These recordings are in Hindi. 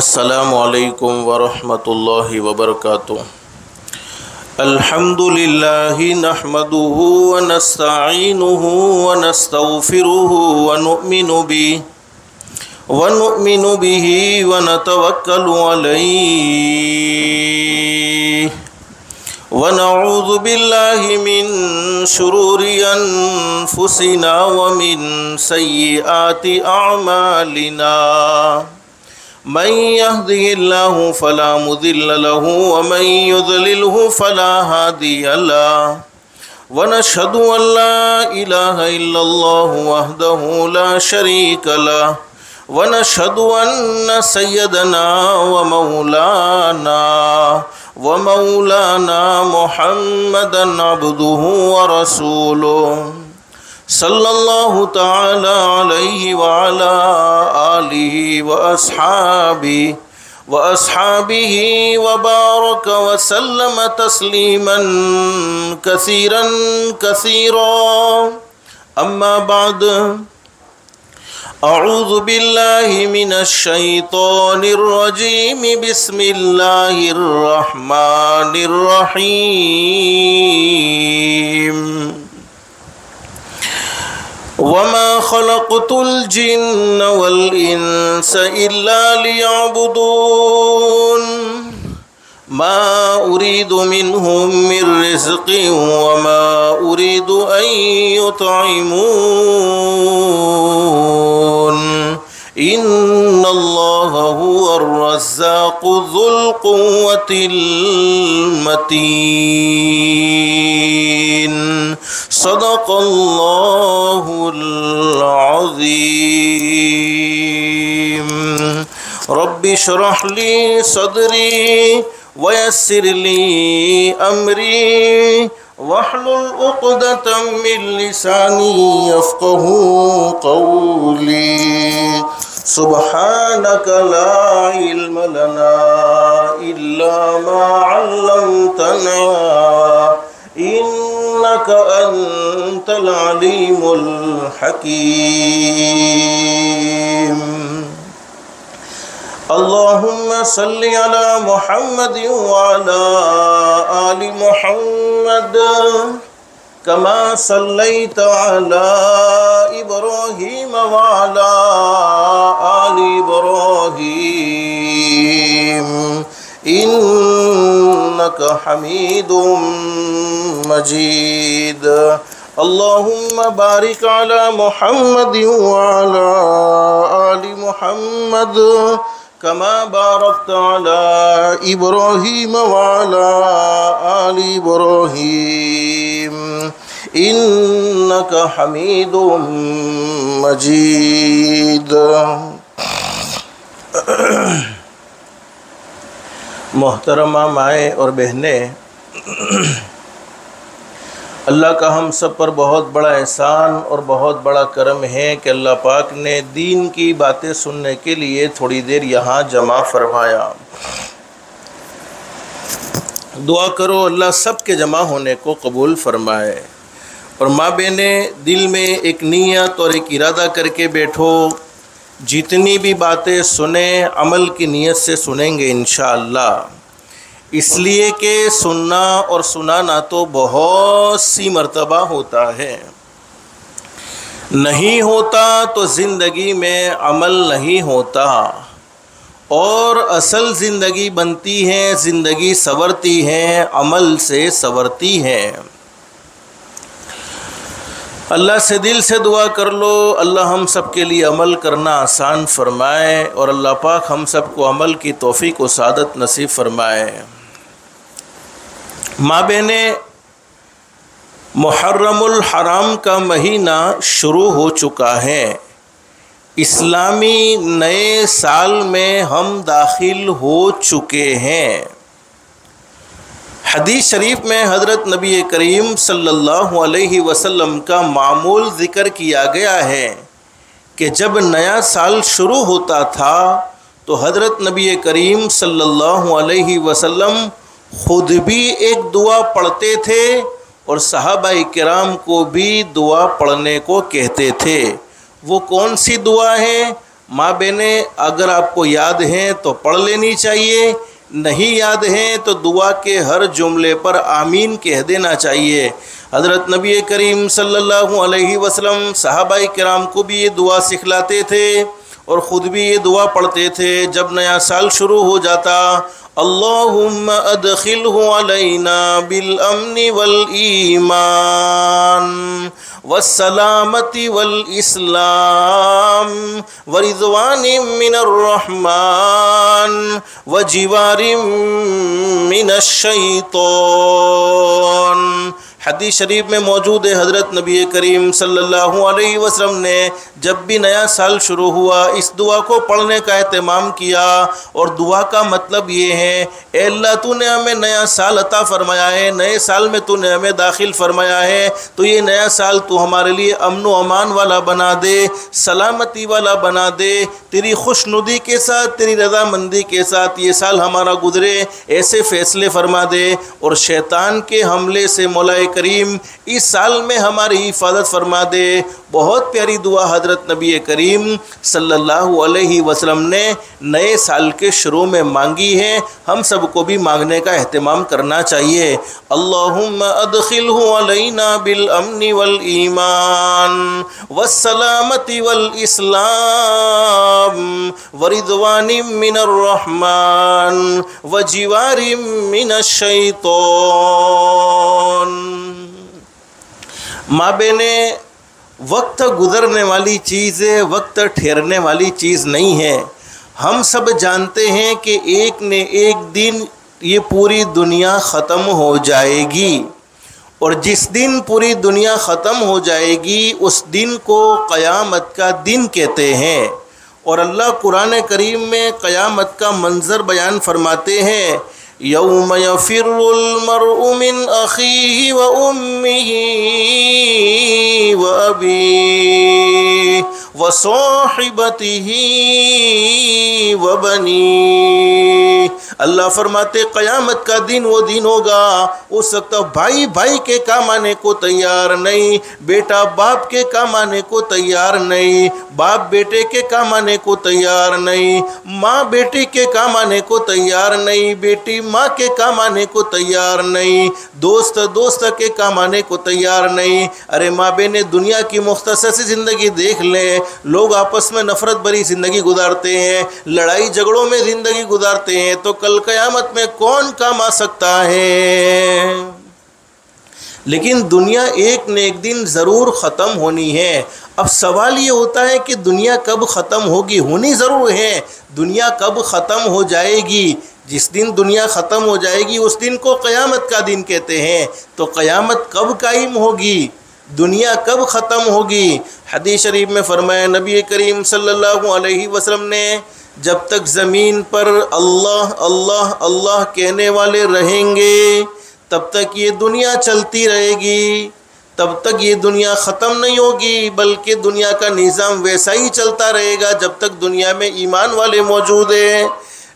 अस्सलामु अलैकुम वरहमतुल्लाहि वबरकातुहू। अल्हम्दुलिल्लाहि नहमदुहु व नस्तईनुहु व नस्तगफिरुहु व नुमिनु बिही व नतवक्कलु अलैहि व नऊज़ु बिल्लाहि मिन शुरूरि अनफुसिना व मिन सय्यिआति अअमालिना। मन यहदिहिल्लाहु फला मुदिल्ल लहु व मन युद्लिलहु फला हादिय लहु व नशहदु अल्ला इलाहा इल्लल्लाहु वहदहु ला शरीक लहु व नशहदु अन्न सय्यदना व मौलाना मुहम्मदन अब्दुहु व रसूलुहु सल्लल्लाहु ताला अलैहि व अला आलिहि व अस्हाबिही व बारक व सल्लम तस्लीमन कसीरन कसीरा। अम्मा बाद, अऊज़ु बिल्लाहि मिनश शैतानिर रजीम, बिस्मिल्लाहिर रहमानिर रहीम। वमा खलक़तुल जिन्न वल इंस इल्ला लियअबुदून मा उरीदु मिनहुम मिर रिज़्क़िन वमा उरीदु अन युतइमून इन्नल्लाहा हुवर रज़्ज़ाक़ु ज़ुल क़ुव्वतिल मतीन। सदक़ल्लाहुल अज़ीम। रब्बि इश्रह ली सदरी व यस्सिर ली अमरी वहलुल उक़दतम मिन लिसानी यफ़क़हू क़ौली। सुब्हानक ला इल्म लना इल्ला मा अल्लमतना इन्नक अंतल अलीमुल हकीम। अल्लाहुम्मा सल्लि अला मुहम्मद व अला आलि मुहम्मद कमा सल्लैता अला इब्राहीम व अला आलि इब्राहीम इन्नका हमीदुम मजीद। अल्लाहुम्मा बारिक अला मुहम्मद व अला आलि मुहम्मद कमा बारकता अला इब्राहीम व अला आलि इब्राहीम इन्नका हमीदुम मजीद। मोहतरमा माएँ और बहनें, अल्लाह का हम सब पर बहुत बड़ा एहसान और बहुत बड़ा करम है कि अल्लाह पाक ने दीन की बातें सुनने के लिए थोड़ी देर यहाँ जमा फरमाया। दुआ करो अल्लाह सब के जमा होने को कबूल फरमाए। और माँ बहनें, दिल में एक नीयत और एक इरादा करके बैठो, जितनी भी बातें सुने अमल की नीयत से सुनेंगे इंशाअल्लाह। इसलिए कि सुनना और सुनाना तो बहुत सी मर्तबा होता है, नहीं होता तो ज़िंदगी में अमल नहीं होता। और असल ज़िंदगी बनती है, ज़िंदगी संवरती है, अमल से संवरती है। अल्लाह से दिल से दुआ कर लो, अल्लाह हम सब के लिए अमल करना आसान फरमाए और अल्लाह पाक हम सब को अमल की तौफीक व सादत नसीब फरमाए। माँ बहने, मुहर्रमुल हराम का महीना शुरू हो चुका है। इस्लामी नए साल में हम दाखिल हो चुके हैं। हदीस शरीफ में हज़रत नबी करीम सल्लल्लाहु अलैहि वसल्लम का मामूल ज़िक्र किया गया है कि जब नया साल शुरू होता था तो हज़रत नबी करीम सल्लल्लाहु अलैहि वसल्लम ख़ुद भी एक दुआ पढ़ते थे और सहाबाए किराम को भी दुआ पढ़ने को कहते थे। वो कौन सी दुआ है? माँ बहनें, अगर आपको याद हैं तो पढ़ लेनी चाहिए, नहीं याद हैं तो दुआ के हर जुमले पर आमीन कह देना चाहिए। हज़रत नबी करीम सल्लल्लाहु अलैहि वसल्लम सहाबाए किराम को भी ये दुआ सिखलाते थे और ख़ुद भी ये दुआ पढ़ते थे जब नया साल शुरू हो जाता। अल्लाहुम्मा अदखिलहु अलैना बिल अम्नि वल ईमान वस्सलामति वल इस्लाम व रिज़वानिम मिनर रहमान व जिवारिम मिनश शैतान। हदीस शरीफ में मौजूद है, हज़रत नबी करीम सल्लल्लाहु अलैहि वसल्लम ने जब भी नया साल शुरू हुआ इस दुआ को पढ़ने का एहतमाम किया। और दुआ का मतलब ये है, ए अल्लाह तूने हमें नया साल अता फ़रमाया है, नए साल में तूने हमें दाखिल फ़रमाया है, तो ये नया साल तू हमारे लिए अमन व अमान वाला बना दे, सलामती वाला बना दे, तेरी खुशनुदी के साथ, तेरी रज़ामंदी के साथ ये साल हमारा गुजरे, ऐसे फ़ैसले फ़रमा दे। और शैतान के हमले से मौला करीम इस साल में हमारी हिफाजत फरमा दे। बहुत प्यारी दुआ हज़रत नबी करीम सल्लल्लाहु अलैहि वसल्लम ने नए साल के शुरू में मांगी है, हम सबको भी मांगने का एहतमाम करना चाहिए। अल्लाहुम्मा अदखिलहु अलैना बिल अम्नि वल ईमान वस्सलामति वल इस्लाम व रिज़वानिम मिनर रहमान व जिवारिम मिनश शैतान। माँ बहने, वक्त गुज़रने वाली चीज़ है, वक्त ठहरने वाली चीज़ नहीं है। हम सब जानते हैं कि एक न एक दिन ये पूरी दुनिया ख़त्म हो जाएगी और जिस दिन पूरी दुनिया ख़त्म हो जाएगी उस दिन को क़यामत का दिन कहते हैं। और अल्लाह कुरान करीम में क़यामत का मंज़र बयान फरमाते हैं, यौम यफ़िरुल मर्उ मिन अख़ीहि व उम्मिहि व अबीहि व साहिबतिहि व बनी। अल्लाह फरमाते क़यामत का दिन वो दिन होगा, उस वक्त भाई भाई के काम आने को तैयार नहीं, बेटा बाप के काम आने को तैयार नहीं, बाप बेटे के काम आने को तैयार नहीं, माँ बेटी के काम आने को तैयार नहीं, बेटी माँ के काम आने को तैयार नहीं, दोस्त दोस्त के काम आने को तैयार नहीं। अरे माँ बहने, दुनिया की मुख्तसर सी ज़िंदगी देख लें, लोग आपस में नफ़रत भरी ज़िंदगी गुजारते हैं, लड़ाई झगड़ों में ज़िंदगी गुजारते हैं, तो कल क़यामत में कौन काम आ सकता है। लेकिन दुनिया एक न एक दिन ज़रूर ख़त्म होनी है। अब सवाल ये होता है कि दुनिया कब ख़त्म होगी, होनी ज़रूर है, दुनिया कब ख़त्म हो जाएगी। जिस दिन दुनिया ख़त्म हो जाएगी उस दिन को क़यामत का दिन कहते हैं। तो क़यामत कब कायम होगी, दुनिया कब ख़त्म होगी। हदीस शरीफ में फरमाया नबी करीम सल्लल्लाहु अलैहि वसल्लम ने, जब तक ज़मीन पर अल्लाह अल्लाह अल्लाह कहने वाले रहेंगे तब तक ये दुनिया चलती रहेगी, तब तक ये दुनिया ख़त्म नहीं होगी, बल्कि दुनिया का निज़ाम वैसा ही चलता रहेगा जब तक दुनिया में ईमान वाले मौजूद हैं।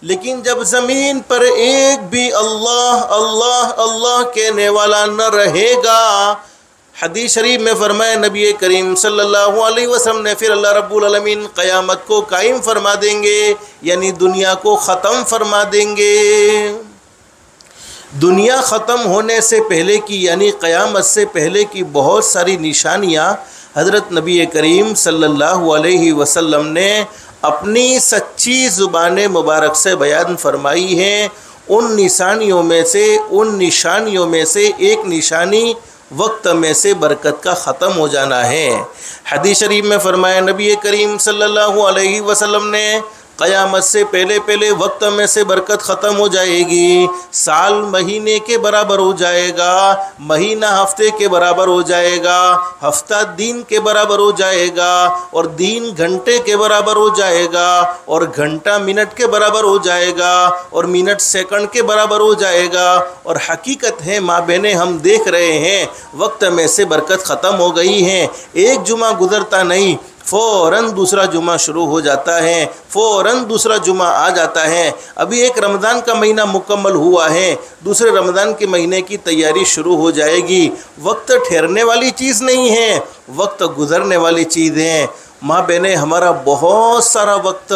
लेकिन जब ज़मीन पर एक भी अल्लाह अल्लाह अल्लाह कहने वाला न रहेगा, हदीस शरीफ में फरमाया नबी करीम सल्लल्लाहु अलैहि वसल्लम ने, फिर अल्लाह रब्बुल आलमीन क़यामत को कायम फरमा देंगे, यानी दुनिया को ख़त्म फरमा देंगे। दुनिया ख़त्म होने से पहले की, यानी क़यामत से पहले की बहुत सारी निशानियाँ हज़रत नबी करीम सल्लल्लाहु अलैहि वसल्लम ने अपनी सच्ची ज़ुबान मुबारक से बयान फरमाई हैं। उन निशानियों में से एक निशानी वक्त में से बरकत का ख़त्म हो जाना है। हदीस शरीफ में फरमाया नबी करीम सल्लल्लाहु अलैहि वसल्लम ने, क़यामत से पहले पहले वक्त में से बरकत ख़त्म हो जाएगी। साल महीने के बराबर हो जाएगा, महीना हफ्ते के बराबर हो जाएगा, हफ्ता दिन के बराबर हो जाएगा, और दिन घंटे के बराबर हो जाएगा, और घंटा मिनट के बराबर हो जाएगा, और मिनट सेकंड के बराबर हो जाएगा। और हकीकत है माँ बहनें, हम देख रहे हैं वक्त में से बरकत ख़त्म हो गई है। एक जुमा गुज़रता नहीं, फ़ौरन दूसरा जुमा शुरू हो जाता है, फ़ौरन दूसरा जुमा आ जाता है। अभी एक रमज़ान का महीना मुकम्मल हुआ है, दूसरे रमज़ान के महीने की तैयारी शुरू हो जाएगी। वक्त ठहरने वाली चीज़ नहीं है, वक्त गुज़रने वाली चीज़ है। माँ बहनें, हमारा बहुत सारा वक्त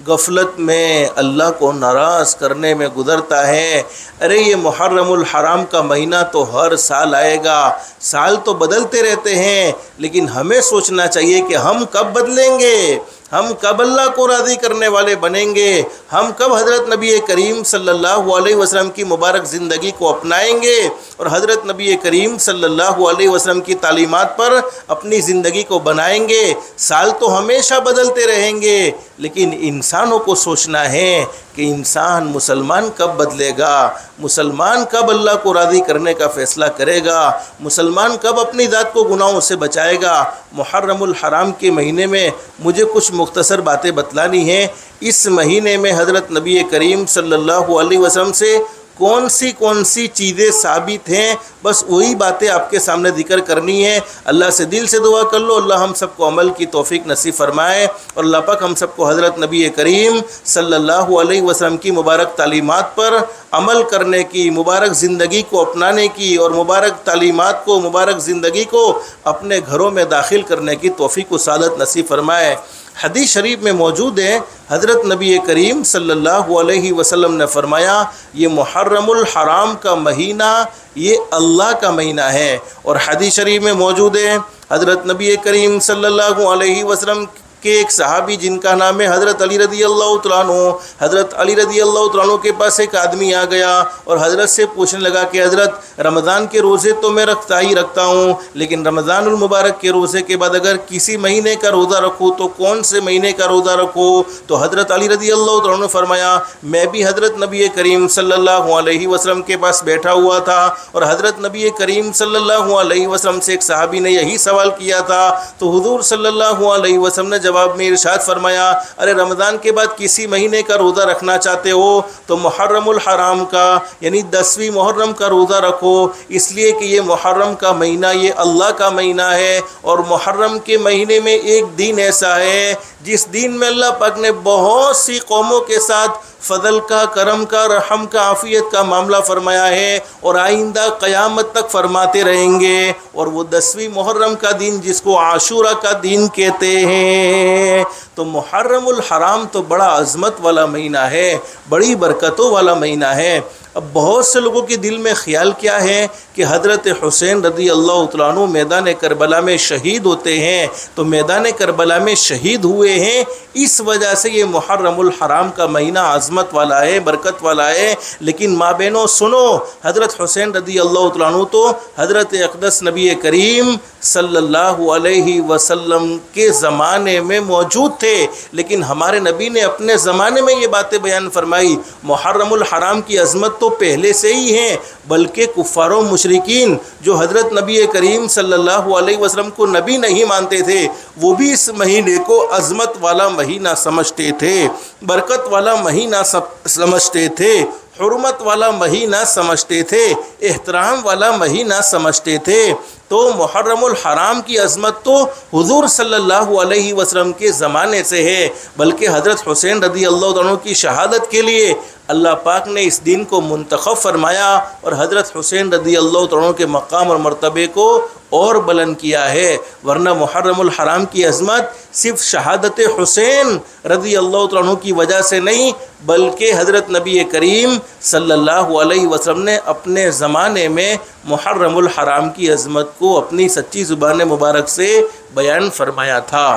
गफलत में अल्लाह को नाराज़ करने में गुज़रता है। अरे ये मुहर्रमुल हराम का महीना तो हर साल आएगा, साल तो बदलते रहते हैं, लेकिन हमें सोचना चाहिए कि हम कब बदलेंगे, हम कब अल्लाह को राज़ी करने वाले बनेंगे, हम कब हज़रत नबी करीम सल्लल्लाहु अलैहि वसल्लम की मुबारक ज़िंदगी को अपनाएंगे और हज़रत नबी करीम सल्लल्लाहु अलैहि वसल्लम की तालीमात पर अपनी ज़िंदगी को बनाएंगे। साल तो हमेशा बदलते रहेंगे, लेकिन इंसानों को सोचना है कि इंसान मुसलमान कब बदलेगा, मुसलमान कब अल्लाह को राज़ी करने का फ़ैसला करेगा, मुसलमान कब अपनी ज़ात को गुनाहों से बचाएगा। मुहर्रमुल हराम के महीने में मुझे कुछ मुख्तसर बातें बतलानी हैं। इस महीने में हज़रत नबी करीम सल्लल्लाहु अलैहि वसल्लम से कौन सी चीज़ें साबित हैं, बस वही बातें आपके सामने जिक्र करनी है। अल्लाह से दिल से दुआ कर लो, अल्लाह हम सबको अमल की तौफीक नसीब फरमाए और अल्लाह पाक हम सबको हज़रत नबी करीम सल्लल्लाहु अलैहि वसल्लम की मुबारक तालीमात पर अमल करने की, मुबारक ज़िंदगी को अपनाने की और मुबारक तालीमात को, मुबारक ज़िंदगी को अपने घरों में दाखिल करने की तौफीक व सादत नसीब फरमाए। हदीस शरीफ में मौजूद है, हज़रत नबी करीम सल्लल्लाहु अलैहि वसल्लम ने फरमाया, ये मुहर्रमुल हराम का महीना ये अल्लाह का महीना है। और हदीस शरीफ में मौजूद है, हज़रत नबी करीम सल्लल्लाहु अलैहि वसल्लम के एक सहाबी जिनका नाम है हज़रत अली रज़ी अल्लाह तआला अन्हु, हज़रत अली रज़ी अल्लाह तआला अन्हु के पास एक आदमी आ गया और हज़रत से पूछने लगा कि हज़रत, रमज़ान के रोज़े तो मैं रखता ही रखता हूँ, लेकिन रमज़ानुल मुबारक के रोज़े के बाद अगर किसी महीने का रोज़ा रखूँ तो कौन से महीने का रोज़ा रखूँ? तो हज़रत अली रज़ी अल्लाह तआला अन्हु ने फरमाया, मैं भी हज़रत नबी करीम सल्लल्लाहु अलैहि वसल्लम के पास बैठा हुआ था और हज़रत नबी करीम सल्लल्लाहु अलैहि वसल्लम से एक सहाबी ने यही सवाल किया था। तो हुज़ूर सल्लल्लाहु अलैहि वसल्लम ने जवाब में इरशाद फरमाया, अरे रमज़ान के बाद किसी महीने का रोज़ा रखना चाहते हो तो मुहर्रमुल हराम का यानी 10वीं मुहर्रम का रोज़ा रखो, इसलिए कि ये मुहर्रम का महीना ये अल्लाह का महीना है और मुहर्रम के महीने में एक दिन ऐसा है जिस दिन में अल्लाह पाक ने बहुत सी कौमों के साथ फ़ज़ल का, करम का, रहम का, आफ़ियत का मामला फ़रमाया है और आइंदा क़यामत तक फरमाते रहेंगे। और वो 10वीं मुहर्रम का दिन जिसको आशूरा का दिन कहते हैं। तो मुहर्रमुल हराम तो बड़ा अज़मत वाला महीना है, बड़ी बरकतों वाला महीना है। अब बहुत से लोगों के दिल में ख्याल क्या है कि हज़रत हुसैन रज़ी अल्लाह तआला अन्हु मैदान करबला में शहीद होते हैं, तो मैदान करबला में शहीद हुए हैं, इस वजह से ये मुहर्रमुल हराम का महीना आज़मत वाला है, बरकत वाला है। लेकिन माँ बहनों सुनो, हज़रत हुसैन रज़ी अल्लाह तआला अन्हु तो हज़रत अक़दस नबी करीम सल्लल्लाहु अलैहि वसल्लम के ज़माने में मौजूद थे, लेकिन हमारे नबी ने अपने ज़माने में ये बातें बयान फरमाई। मुहर्रमुल हराम की अज़मत तो पहले से ही है, बल्कि कुफ़ारों मुशरिकीन जो हज़रत नबी करीम सल्लल्लाहु अलैहि वसल्लम को नबी नहीं मानते थे, वो भी इस महीने को अज़मत वाला महीना समझते थे, बरकत वाला महीना समझते थे, हुर्मत वाला महीना समझते थे, एहतराम वाला महीना समझते थे। तो मुहर्रमुल हराम की अज़मत तो हुज़ूर सल्लल्लाहु अलैहि वसल्लम के ज़माने से है, बल्कि हज़रत हुसैन रज़ी अल्लाह तआला अन्हु की शहादत के लिए अल्लाह पाक ने इस दिन को मुंतखब फरमाया और हज़रत हुसैन रज़ी अल्लाह तआला अन्हु के मकाम और मर्तबे को और बुलंद किया है। वरना मुहर्रमुल हराम की अज़मत सिर्फ शहादत हुसैन रज़ी अल्लाह तआला अन्हु की वजह से नहीं, बल्कि हज़रत नबी करीम सल्लल्लाहु अलैहि वसल्लम ने अपने ज़माने में मुहर्रमुल हराम की अज़मत को अपनी सच्ची ज़ुबान मुबारक से बयान फरमाया था।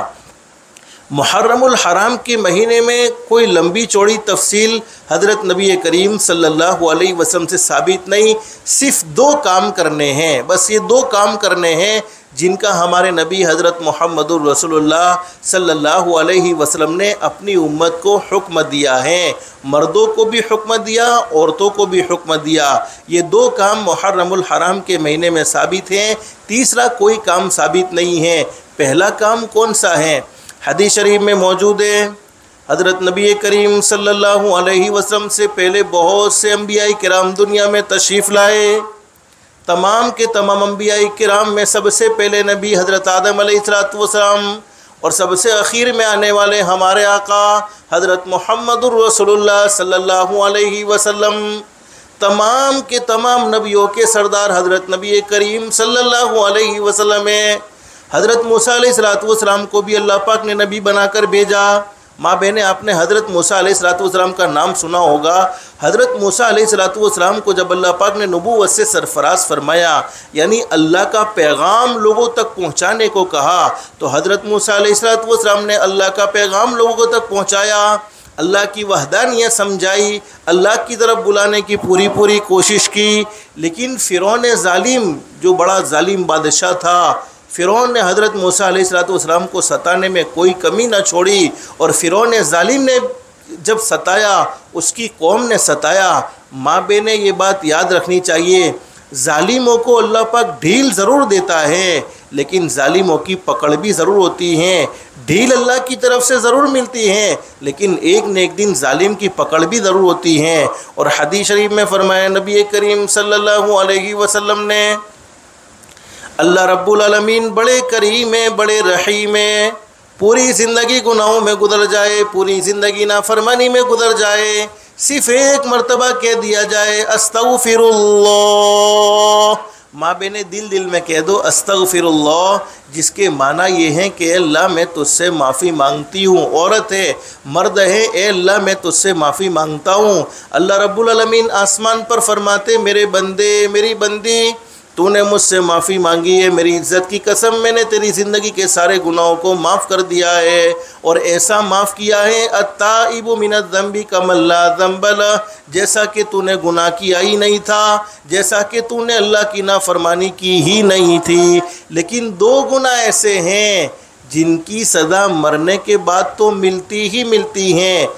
मुहर्रमुल हराम के महीने में कोई लंबी चौड़ी तफसील हज़रत नबी करीम सल्लल्लाहु अलैहि वसल्लम से साबित नहीं, सिर्फ 2 काम करने हैं, बस ये 2 काम करने हैं जिनका हमारे नबी हज़रत मुहम्मदुर रसूलुल्लाह सल्लल्लाहु अलैहि वसल्लम ने अपनी उम्मत को हुक्म दिया है। मर्दों को भी हुक्म दिया, औरतों को भी हुक्म दिया। ये 2 काम मुहर्रमुल हराम के महीने में साबित हैं, तीसरा कोई काम साबित नहीं है। पहला काम कौन सा है? हदीस शरीफ में मौजूद है, हज़रत नबी करीम सल्लल्लाहु अलैहि वसल्लम से पहले बहुत से अंबियाई किराम दुनिया में तशरीफ़ लाए। तमाम के तमाम अंबियाई किराम में सबसे पहले नबी हज़रत आदम अलैहिस्सलाम और सबसे आखिर में आने वाले हमारे आका हज़रत मुहम्मदुर रसूलुल्लाह सल्लल्लाहु अलैहि वसल्लम, तमाम के तमाम नबियों के सरदार हज़रत नबी करीम सल्लल्लाहु अलैहि वसल्लम है। हज़रत मूसा अलैहिस्सलाम को भी अल्लाह पाक ने नबी बनाकर भेजा। माँ बहने, आपने हज़रत मूसा अलैहिस्सलाम का नाम सुना होगा। हज़रत मूसा अलैहिस्सलाम को जब अल्लाह पाक ने नबूवत से सरफराज फरमाया, यानी अल्लाह का पैगाम लोगों तक पहुँचाने को कहा, तो हज़रत मूसा अलैहिस्सलाम ने अल्लाह का पैगाम लोगों तक पहुँचाया, अल्लाह की वहदानियत समझाई, अल्लाह की तरफ बुलाने की पूरी कोशिश की। लेकिन फ़िरौन ज़ालिम, जो बड़ा ज़ालिम बादशाह था, फ़िरौन ने हज़रत मूसा अलैहिस्सलाम को सताने में कोई कमी न छोड़ी। और फ़िरौन ज़ालिम ने जब सताया, उसकी कौम ने सताया। माँ बहनें, ये बात याद रखनी चाहिए, ज़ालिमों को अल्लाह पाक ढील ज़रूर देता है, लेकिन ज़ालिमों की पकड़ भी ज़रूर होती है। ढील अल्लाह की तरफ से ज़रूर मिलती है, लेकिन एक न एक दिन ज़ालिम की पकड़ भी ज़रूर होती है। और हदीस शरीफ में फरमाया नबी करीम सल्लल्लाहु अलैहि वसल्लम ने, अल्लाह रब्बुल आलमीन बड़े करीम है, बड़े रहीम है। पूरी ज़िंदगी गुनाहों में गुजर जाए, पूरी ज़िंदगी नाफरमानी में गुजर जाए, सिर्फ एक मर्तबा कह दिया जाए अस्तगफिरुल्लाह। माँ बहने, दिल में कह दो अस्तगफिरुल्लाह, जिसके माना ये है कि अल्लाह मैं तुझसे माफ़ी मांगती हूँ। औरत है, मर्द है, ए अल्लाह मैं तुझसे माफ़ी मांगता हूँ। अल्लाह रब्बुल आलमीन आसमान पर फरमाते, मेरे बंदे, मेरी बंदी, तूने मुझसे माफ़ी मांगी है, मेरी इज़्ज़त की कसम मैंने तेरी ज़िंदगी के सारे गुनाहों को माफ़ कर दिया है। और ऐसा माफ़ किया है अत्ताइबु मिनज़्ज़ंबि कमल्ला ज़ंबला, जैसा कि तूने गुनाह किया ही नहीं था, जैसा कि तूने अल्लाह की नाफरमानी की ही नहीं थी। लेकिन दो गुनाह ऐसे हैं जिनकी सज़ा मरने के बाद तो मिलती ही मिलती हैं।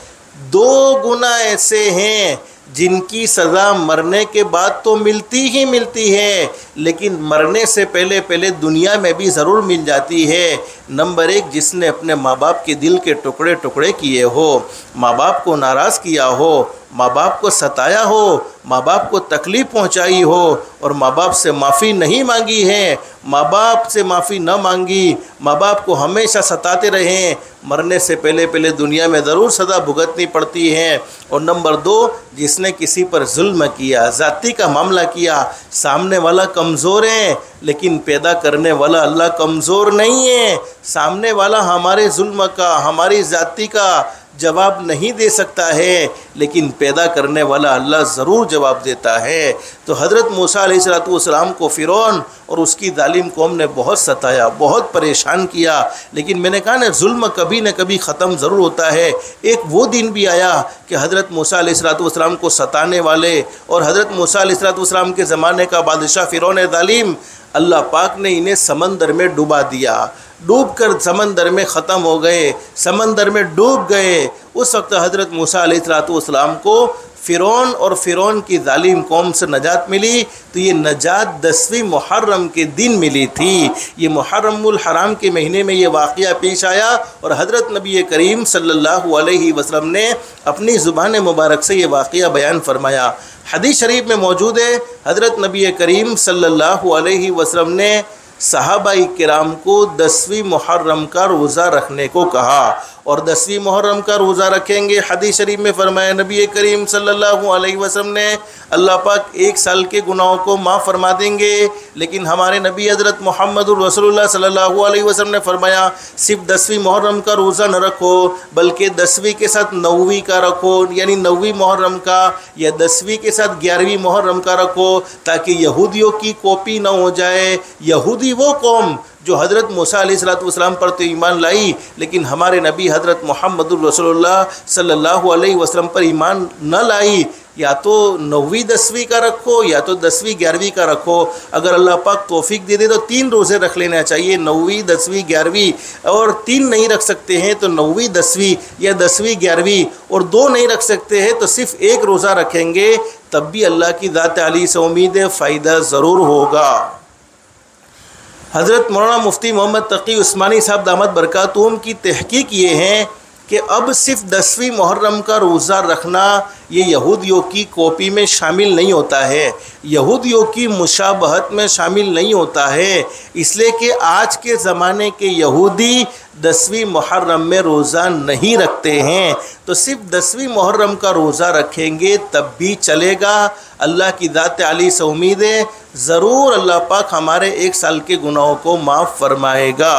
दो गुनाह ऐसे हैं जिनकी सज़ा मरने के बाद तो मिलती ही मिलती है, लेकिन मरने से पहले दुनिया में भी ज़रूर मिल जाती है। नंबर एक, जिसने अपने माँ बाप के दिल के टुकड़े टुकड़े किए हो, माँ बाप को नाराज़ किया हो, माँ बाप को सताया हो, माँ बाप को तकलीफ़ पहुँचाई हो और माँ बाप से माफ़ी नहीं मांगी है, माँ बाप से माफ़ी न मांगी, माँ बाप को हमेशा सताते रहें, मरने से पहले दुनिया में ज़रूर सज़ा भुगतनी पड़ती है। और नंबर दो, जिसने किसी पर जुल्म किया, ज़ाती का मामला किया, सामने वाला कमज़ोर है लेकिन पैदा करने वाला अल्लाह कमज़ोर नहीं है। सामने वाला हमारे जुल्म का, हमारी ज़ाती का जवाब नहीं दे सकता है, लेकिन पैदा करने वाला अल्लाह ज़रूर जवाब देता है। तो हज़रत मूसा अलैहिस्सलाम को फ़िरौन और उसकी जालिम कौम ने बहुत सताया, बहुत परेशान किया, लेकिन मैंने कहा ना, जुल्म कभी न कभी ख़त्म ज़रूर होता है। एक वो दिन भी आया कि हज़रत मूसा अलैहिस्सलाम को सताने वाले और हज़रत मूसा अलैहिस्सलाम के ज़माने का बादशाह फ़िरौन ज़ालिम, अल्लाह पाक ने इन्हें समंदर में डुबा दिया, डूब कर समंदर में ख़त्म हो गए, समंदर में डूब गए। उस वक्त हज़रत मूसा अलैहिस्सलाम को फ़िरौन और फ़िरौन की जालिम कौम से नजात मिली। तो ये नजात 10वीं मुहर्रम के दिन मिली थी। ये मुहर्रमुल हराम के महीने में ये वाक़या पेश आया और हज़रत नबी करीम सल्लल्लाहु अलैहि वसल्लम ने अपनी ज़ुबान मुबारक से ये वाक़या बयान फरमाया। हदीस शरीफ में मौजूद है, हज़रत नबी करीम सल्लल्लाहु अलैहि वसल्लम ने सहाबाई किराम को 10वीं मुहर्रम का रोज़ा रखने को कहा और 10वीं मुहर्रम का रोज़ा रखेंगे। हदीस शरीफ में फरमाया नबी करीम सल्लल्लाहु अलैहि वसल्लम ने, अल्लाह पाक 1 साल के गुनाहों को माफ़ फरमा देंगे। लेकिन हमारे नबी हज़रत मुहम्मदुर रसूलुल्लाह सल्लल्लाहु अलैहि वसल्लम ने फरमाया, सिर्फ 10वीं मुहर्रम का रोज़ा न रखो, बल्कि 10वीं के साथ 9वीं का रखो, यानी 9वीं मुहर्रम का, या 10वीं के साथ 11वीं मुहर्रम का रखो, ताकि यहूदियों की कॉपी न हो जाए। यहूदी वो कौम जो हज़रत मूसा अलैहिस्सलाम पर तो ईमान लाई, लेकिन हमारे नबी हज़रत मुहम्मदुर रसूलुल्लाह सल्लल्लाहु अलैहि वसल्लम पर ईमान न लाई। या तो 9वीं 10वीं का रखो, या तो 10वीं 11वीं का रखो। अगर अल्लाह पाक तौफीक दे दे तो 3 रोज़े रख लेना चाहिए, 9वीं 10वीं 11वीं। और 3 नहीं रख सकते हैं तो 9वीं 10वीं या 10वीं 11वीं, और 2 नहीं रख सकते हैं तो सिर्फ 1 रोज़ा रखेंगे, तब भी अल्लाह की ज़ात आली से उम्मीद है फ़ायदा ज़रूर होगा। हज़रत मौलाना मुफ्ती मोहम्मद तकी उस्मानी साहब दामद बरकातुहुम की तहकीक ये हैं कि अब सिर्फ 10वीं मुहर्रम का रोज़ा रखना ये यहूदियों की कॉपी में शामिल नहीं होता है, यहूदियों की मुशाबहत में शामिल नहीं होता है, इसलिए कि आज के ज़माने के यहूदी 10वीं मुहर्रम में रोज़ा नहीं रखते हैं। तो सिर्फ 10वीं मुहर्रम का रोज़ा रखेंगे तब भी चलेगा। अल्लाह की ज़ात आली से उम्मीद है ज़रूर अल्लाह पाक हमारे 1 साल के गुनाहों को माफ़ फरमाएगा।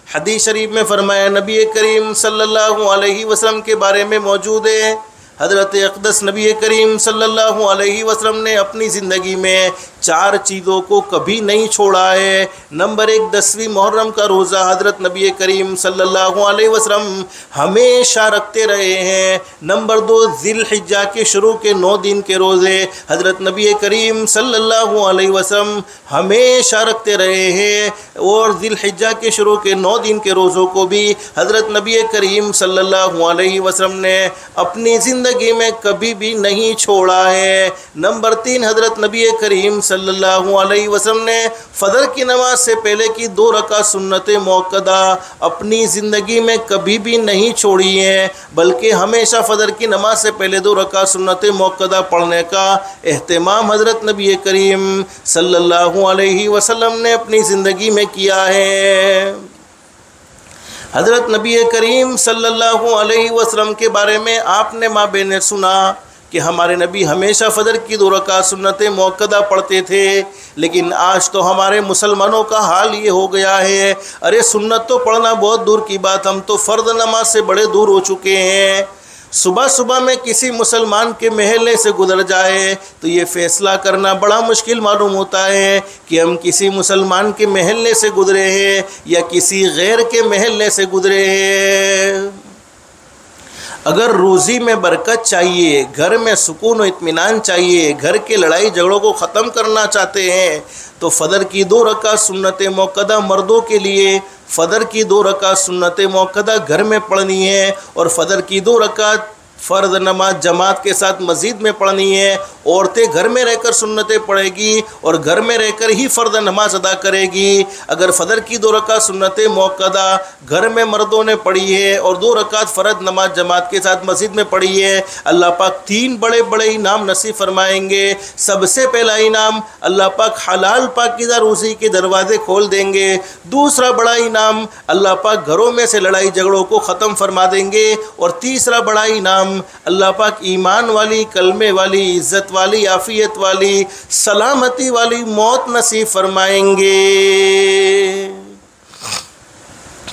हदीस शरीफ में फरमाया, नबी करीम सल्लल्लाहु अलैहि वसल्लम के बारे में मौजूद है, हज़रत अक़दस नबी करीम सल्लल्लाहु अलैहि वसल्लम ने अपनी ज़िंदगी में 4 चीज़ों को कभी नहीं छोड़ा है। नंबर 1, 10वीं मुहर्रम का रोज़ा हज़रत नबी करीम सल्लल्लाहु अलैहि वसल्लम हमेशा रखते रहे हैं। नंबर 2, ज़िलहिज्जा के शुरू के 9 दिन के रोज़े हज़रत नबी करीम सल्लल्लाहु अलैहि वसल्लम हमेशा रखते रहे हैं, और ज़िलहिज्जा के शुरू के 9 दिन के रोज़ों को भी हज़रत नबी करीम सल्लल्लाहु अलैहि वसल्लम ने अपनी ज़िंदगी में कभी भी नहीं छोड़ा है। नंबर 3, हज़रत नबी करीम सल्लल्लाहु अलैहि वसल्लम ने फ़जर की नमाज से पहले की 2 रकात सुन्नत मुअक्कदा अपनी ज़िंदगी में कभी भी नहीं छोड़ी है, बल्कि हमेशा फ़जर की नमाज से पहले 2 रकात सुन्नत मुअक्कदा पढ़ने का एहतमाम हज़रत नबी करीम सल्लल्लाहु अलैहि वसल्लम ने अपनी ज़िंदगी में किया है। हज़रत नबी करीम सल्लल्लाहु अलैहि वसल्लम के बारे में आपने माँ बहन ने सुना कि हमारे नबी हमेशा फ़जर की 2 रकात सुन्नत मुअक्कदा पढ़ते थे, लेकिन आज तो हमारे मुसलमानों का हाल ये हो गया है, अरे सुन्नत तो पढ़ना बहुत दूर की बात, हम तो फ़र्द नमाज से बड़े दूर हो चुके हैं। सुबह सुबह में किसी मुसलमान के महल्ले से गुजर जाए तो ये फ़ैसला करना बड़ा मुश्किल मालूम होता है कि हम किसी मुसलमान के महल्ले से गुजरे हैं या किसी गैर के महल्ले से गुजरे हैं। अगर रोज़ी में बरकत चाहिए, घर में सुकून और इत्मीनान चाहिए, घर के लड़ाई झगड़ों को ख़त्म करना चाहते हैं, तो फ़जर की 2 रकात सुन्नत मुअक्कदा मर्दों के लिए फ़जर की 2 रकात सुन्नत मुअक्कदा घर में पढ़नी है, और फ़जर की 2 रकात फ़र्द नमाज जमात के साथ मस्जिद में पढ़नी है। औरतें घर में रहकर सुन्नतें पढ़ेगी और घर में रहकर ही फ़र्द नमाज अदा करेगी। अगर फ़जर की 2 रकात सुन्नत मुअक्कदा घर में मर्दों ने पढ़ी है और 2 रकात फ़र्द नमाज जमात के साथ मस्जिद में पढ़ी है, अल्लाह पाक 3 बड़े बड़े इनाम नसीब फरमाएंगे। सबसे पहला इनाम, अल्लाह पाक हलाल पाकीज़ा रोज़ी के दरवाज़े खोल देंगे। दूसरा बड़ा इनाम, अल्लाह पाक घरों में से लड़ाई झगड़ों को ख़त्म फरमा देंगे। और तीसरा बड़ा इनाम, अल्लाह पाक ईमान वाली, कलमे वाली, इज़्ज़त वाली, आफ़ियत वाली, सलामती वाली मौत नसीब फरमाएंगे।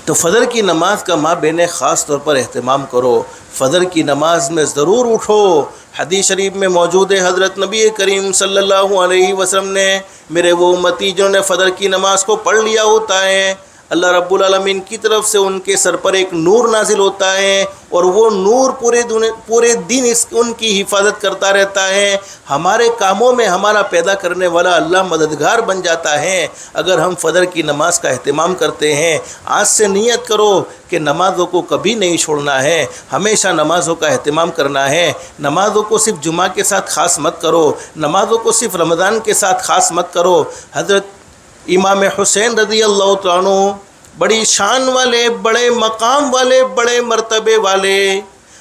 तो फ़जर की नमाज का माँ बहनें ख़ास तौर पर एहतमाम करो, फ़जर की नमाज में ज़रूर उठो। हदीस शरीफ में मौजूद है, हज़रत नबी करीम सल्लल्लाहु अलैहि वसल्लम ने, मेरे वो उम्मती जिन्होंने फ़जर की नमाज को पढ़ लिया होता है, अल्लाह रब्बुल आलमीन की तरफ से उनके सर पर एक नूर नाजिल होता है, और वो नूर पूरे दिन उनकी हिफाजत करता रहता है। हमारे कामों में हमारा पैदा करने वाला अल्लाह मददगार बन जाता है अगर हम फ़जर की नमाज का अहतमाम करते हैं। आज से नियत करो कि नमाज़ों को कभी नहीं छोड़ना है, हमेशा नमाज़ों का अहतमाम करना है। नमाज़ों को सिर्फ जुमा के साथ ख़ास मत करो, नमाज़ों को सिर्फ रमज़ान के साथ ख़ास मत करो। हज़रत इमाम हुसैन रज़ी अल्लाह तआला अन्हु बड़ी शान वाले, बड़े मकाम वाले, बड़े मर्तबे वाले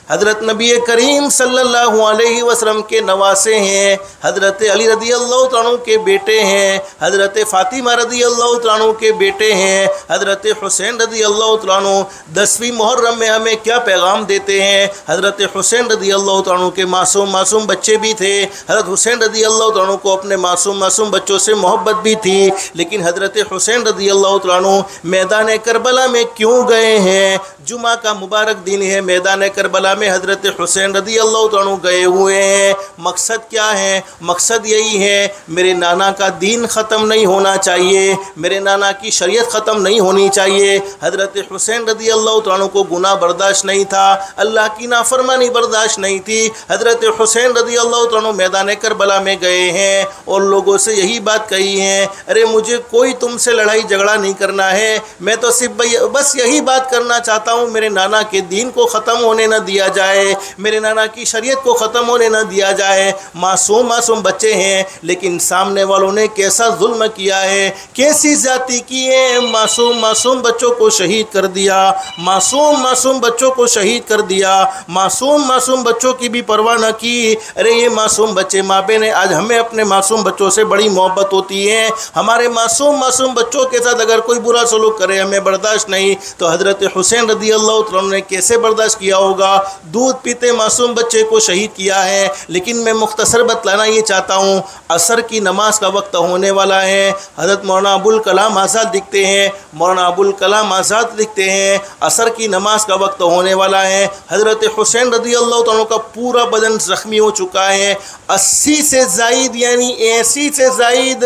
हज़रत नबी करीम सल्लल्लाहु अलैहि वसल्लम के नवासे हैं। हज़रत अली रज़ी अल्लाह तआला अन्हु के बेटे हैं, हज़रत फ़ातिमा रज़ी अल्लाह तआला अन्हु के बेटे हैं, हज़रत हुसैन रज़ी अल्लाह तआला अन्हु 10वीं मुहर्रम में हमें क्या पैगाम देते हैं। हज़रत हुसैन रज़ी अल्लाह तआला अन्हु के मासूम बच्चे भी थे। हज़रत हुसैन रज़ी अल्लाह तआला अन्हु को अपने मासूम बच्चों से मोहब्बत भी थी, लेकिन हज़रत हुसैन रज़ी अल्लाह तआला अन्हु मैदान करबला में क्यों गए हैं? जुमा का मुबारक दिन है, मैदान करबला में हज़रत हुसैन रज़ी अल्लाह तआला अन्हु गए हुए हैं। मकसद क्या है? मकसद यही है, मेरे नाना का दीन ख़त्म नहीं होना चाहिए, मेरे नाना की शरीयत ख़त्म नहीं होनी चाहिए। हज़रत हुसैन रज़ी अल्लाह तआला अन्हु को गुनाह बर्दाश्त नहीं था, अल्लाह की नाफरमानी बर्दाश्त नहीं थी। हज़रत हुसैन रज़ी अल्लाह तआला अन्हु मैदान करबला में गए हैं और लोगों से यही बात कही है, अरे मुझे कोई तुमसे लड़ाई झगड़ा नहीं करना है, मैं तो सिर्फ बस यही बात करना चाहता हूँ मेरे नाना के दीन को ख़त्म होने न दिया जाए, मेरे नाना की शरीयत को ख़त्म होने न दिया जाए। मासूम मासूम बच्चे हैं, लेकिन सामने वालों ने कैसा जुल्म किया है, कैसी ज़्यादती की है। मासूम मासूम बच्चों को शहीद कर दिया, मासूम मासूम बच्चों को शहीद कर दिया, मासूम मासूम बच्चों की भी परवाह न की। अरे ये मासूम बच्चे, माँ बहनें, आज हमें अपने मासूम बच्चों से बड़ी मोहब्बत होती है। हमारे मासूम मासूम बच्चों के साथ अगर कोई बुरा सलूक करे हमें बर्दाश्त नहीं, तो हज़रत हुसैन रज़ी अल्लाह तआला अन्हु ने कैसे बर्दाश्त किया होगा। दूध पीते मासूम बच्चे को शहीद किया है। लेकिन मैं मुख्तसर बतलाना ये चाहता हूँ, असर की नमाज का वक्त होने वाला है। हज़रत मौलाना अबुल कलाम आज़ाद लिखते हैं, मौलाना अबुल कलाम आज़ाद लिखते हैं, असर की नमाज का वक्त होने वाला है। हज़रत हुसैन रज़ी अल्लाह तआला अन्हु का पूरा बदन ज़ख्मी हो चुका है। 80 से ज़ायद यानी 80 से ज़ायद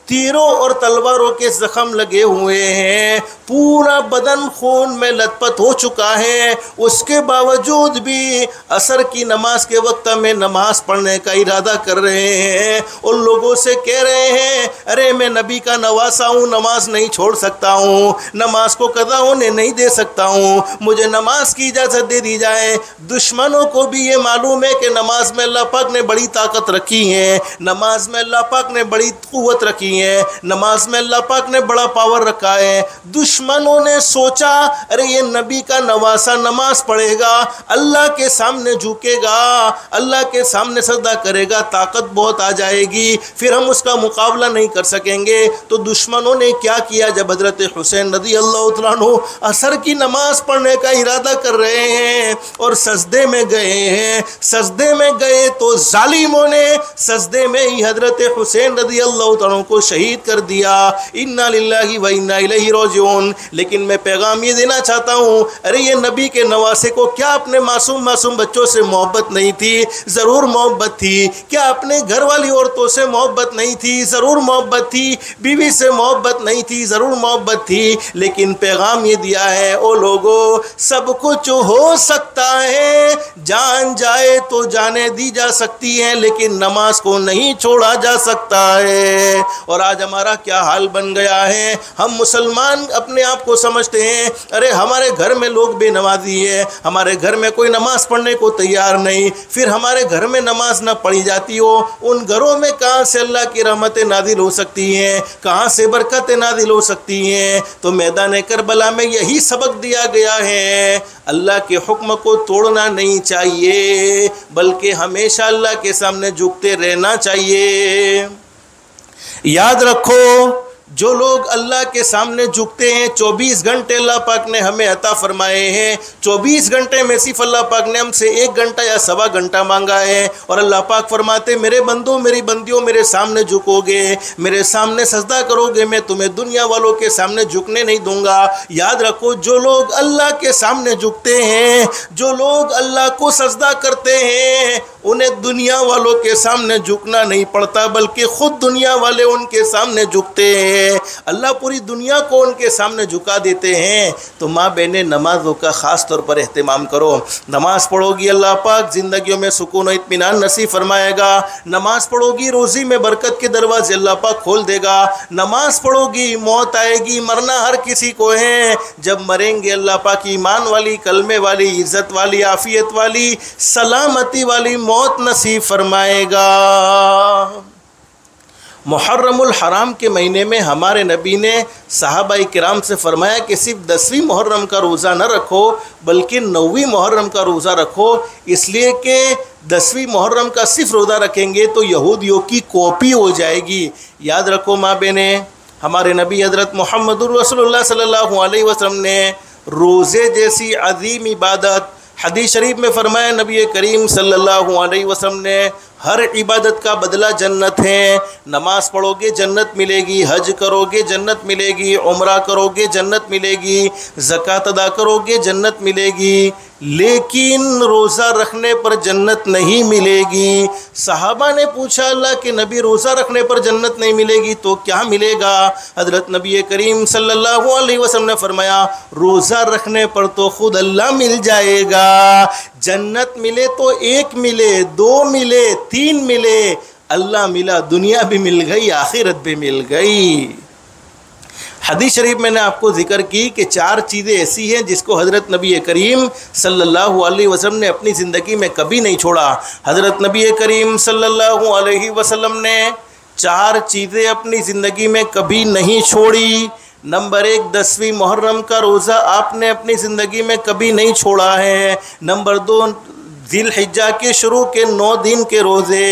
तीरों और तलवारों के जख्म लगे हुए हैं, पूरा बदन खून में लथपथ हो चुका है। उसके बावजूद भी असर की नमाज के वक्त में नमाज पढ़ने का इरादा कर रहे हैं और लोगों से कह रहे हैं, अरे मैं नबी का नवासा हूँ, नमाज नहीं छोड़ सकता हूँ, नमाज को कज़ा होने नहीं दे सकता हूँ, मुझे नमाज की इजाज़त दे दी जाए। दुश्मनों को भी ये मालूम है कि नमाज में अल्लाह पाक ने बड़ी ताकत रखी है, नमाज में अल्लाह पाक ने बड़ी क़ुव्वत रखी है, नमाज में अल्लाह पाक ने बड़ा पावर रखा है। दुश्मनों ने सोचा, अरे ये नबी का नवासा नमाज पढ़ेगा, अल्लाह के सामने झुकेगा, अल्लाह के सामने सजदा करेगा, ताकत बहुत आ जाएगी, फिर हम उसका मुकाबला नहीं कर सकेंगे। तो दुश्मनों ने क्या किया, जब हज़रत हुसैन रज़ी अल्लाह तआला अन्हु असर की नमाज पढ़ने का इरादा कर रहे हैं और सजदे में गए हैं, सजदे में गए तो जालिमों ने सजदे में ही हज़रत हुसैन रज़ी अल्लाह तआला अन्हु को शहीद कर दिया। इन्ना लिल्लाहि व इन्ना इलैहि राजिऊन। लेकिन मैं पैगाम ये देना चाहता हूँ, अरे ये नबी के नवासे को क्या अपने मासूम मासूम बच्चों से मोहब्बत नहीं थी? ज़रूर मोहब्बत थी। क्या अपने घर वाली औरतों से मोहब्बत नहीं थी? ज़रूर मोहब्बत थी। बीवी से मोहब्बत नहीं थी? ज़रूर मोहब्बत थी। लेकिन पैगाम ये दिया है, ओ लोगों, सब कुछ हो सकता है, जान जाए तो जाने दी जा सकती है, लेकिन नमाज को नहीं छोड़ा जा सकता है। और आज हमारा क्या हाल बन गया है, हम मुसलमान अपने आप को समझते हैं, अरे हमारे घर में लोग बेनमाजी है, हमारे घर में कोई नमाज पढ़ने को तैयार नहीं, फिर हमारे घर में नमाज ना पढ़ी जाती हो, उन घरों में कहाँ से अल्लाह की रहमतें नाजिल हो सकती हैं, कहाँ से बरकतें नाजिल हो सकती हैं? तो मैदान करबला में यही सबक दिया गया है, अल्लाह के हुक्म को तोड़ना नहीं चाहिए, बल्कि हमेशा अल्लाह के सामने झुकते रहना चाहिए। याद रखो, जो लोग अल्लाह के सामने झुकते हैं, 24 घंटे अल्लाह पाक ने हमें अता फरमाए हैं। 24 घंटे में सिर्फ अल्लाह पाक ने हमसे 1 घंटा या सवा घंटा मांगा है और अल्लाह पाक फरमाते, मेरे बंदों मेरी बंदियों, मेरे सामने झुकोगे, मेरे सामने सजदा करोगे, मैं तुम्हें दुनिया वालों के सामने झुकने नहीं दूंगा। याद रखो, जो लोग अल्लाह के सामने झुकते हैं, जो लोग अल्लाह को सजदा करते हैं, उन्हें दुनिया वालों के सामने झुकना नहीं पड़ता, बल्कि खुद दुनिया वाले उनके सामने झुकते हैं। अल्लाह पूरी दुनिया को उनके सामने झुका देते हैं। तो माँ बहनें, नमाज़ों का ख़ास तौर पर एहतमाम करो। नमाज पढ़ोगी, अल्लाह पाक ज़िंदगियों में सुकून और इत्मीनान नसीब फरमाएगा। नमाज पढ़ोगी, रोज़ी में बरकत के दरवाजे अल्लाह पाक खोल देगा। नमाज पढ़ोगी, मौत आएगी, मरना हर किसी को है, जब मरेंगे अल्लाह पाक ईमान वाली, कलमे वाली, इज़्ज़त वाली, आफ़ियत वाली, सलामती वाली मौत नसीब फरमाएगा। मुहर्रमुल हराम के महीने में हमारे नबी ने सहाबाई किराम से फरमाया कि सिर्फ 10वीं मुहर्रम का रोज़ा न रखो, बल्कि 9वीं मुहर्रम का रोज़ा रखो, इसलिए कि 10वीं मुहर्रम का सिर्फ रोज़ा रखेंगे तो यहूदियों की कॉपी हो जाएगी। याद रखो माँ बहनें, हमारे नबी हज़रत मुहम्मदुर रसूलुल्लाह सल्लल्लाहु अलैहि वसल्लम ने रोज़े जैसी अजीम इबादत, हदीस शरीफ में फरमाया नबी करीम सल्लल्लाहु अलैहि वसल्लम ने, हर इबादत का बदला जन्नत है। नमाज पढ़ोगे जन्नत मिलेगी, हज करोगे जन्नत मिलेगी, उम्रा करोगे जन्नत मिलेगी, ज़कात अदा करोगे जन्नत मिलेगी, लेकिन रोज़ा रखने पर जन्नत नहीं मिलेगी। सहाबा ने पूछा, अल्लाह के नबी, रोज़ा रखने पर जन्नत नहीं मिलेगी तो क्या मिलेगा? हज़रत नबी करीम सल्लल्लाहु अलैहि वसल्लम ने फरमाया, रोज़ा रखने पर तो खुद अल्लाह मिल जाएगा। जन्नत मिले तो 1 मिले, 2 मिले, 3 मिले, अल्लाह मिला, दुनिया भी मिल गई, आखिरत भी मिल गई। हदीस शरीफ मैंने आपको जिक्र की कि 4 चीज़ें ऐसी हैं जिसको हज़रत नबी करीम सल्लल्लाहु अलैहि वसल्लम ने अपनी ज़िंदगी में कभी नहीं छोड़ा। हज़रत नबी करीम सल्लल्लाहु अलैहि वसल्लम ने 4 चीज़ें अपनी ज़िंदगी में कभी नहीं छोड़ी। नंबर 1, 10वीं मुहर्रम का रोज़ा आपने अपनी ज़िंदगी में कभी नहीं छोड़ा है। नंबर 2, ज़िलहिज्जा के शुरू के 9 दिन के रोज़े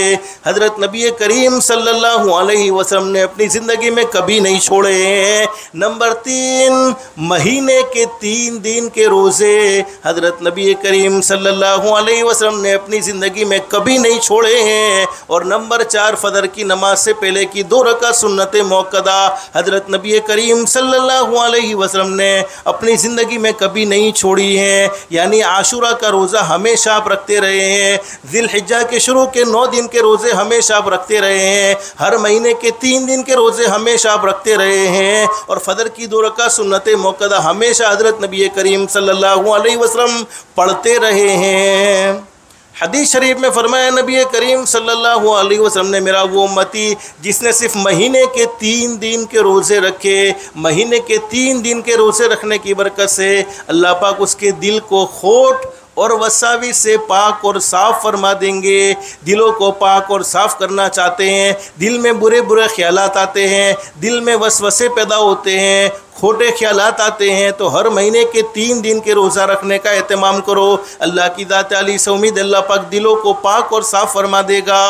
हज़रत नबी करीम सल्लल्लाहु अलैहि वसल्लम ने अपनी ज़िंदगी में कभी नहीं छोड़े हैं। नंबर 3, महीने के 3 दिन के रोज़े हज़रत नबी करीम सल्लल्लाहु अलैहि वसल्लम ने अपनी ज़िंदगी में कभी नहीं छोड़े हैं। और नंबर 4, फ़जर की नमाज से पहले की 2 रकात सुन्नत मौक़दा हज़रत नबी करीम सल्लल्लाहु अलैहि वसल्लम ने अपनी ज़िंदगी में कभी नहीं छोड़ी हैं। यानी आशूरा का रोज़ा हमेशा आप रखते रहे हैं, ज़िलहिज्जा के शुरू के 9 दिन के रोज़े हमेशा आप रखते रहे हैं, हर महीने के 3 दिन के रोज़े हमेशा आप रखते रहे हैं, और फ़जर की 2 रकात सुन्नत मौक़दा हमेशा हज़रत नबी करीम सल्लल्लाहु अलैहि वसल्लम पढ़ते रहे हैं। हदीस शरीफ में फरमाया नबी करीम सल्लल्लाहु अलैहि वसल्लम ने, मेरा वो उम्मती जिसने सिर्फ महीने के 3 दिन के रोज़े रखे, महीने के 3 दिन के रोज़े रखने की बरकत से अल्लाह पाक उसके दिल को खोट और वसावी से पाक और साफ़ फरमा देंगे। दिलों को पाक और साफ़ करना चाहते हैं, दिल में बुरे बुरे ख्यालात आते हैं, दिल में वसवसे पैदा होते हैं, खोटे ख्यालात आते हैं, तो हर महीने के 3 दिन के रोज़ा रखने का एहतमाम करो। अल्लाह की ज़ात आली से उम्मीद अल्लाह पाक दिलों को पाक और साफ़ फरमा देगा।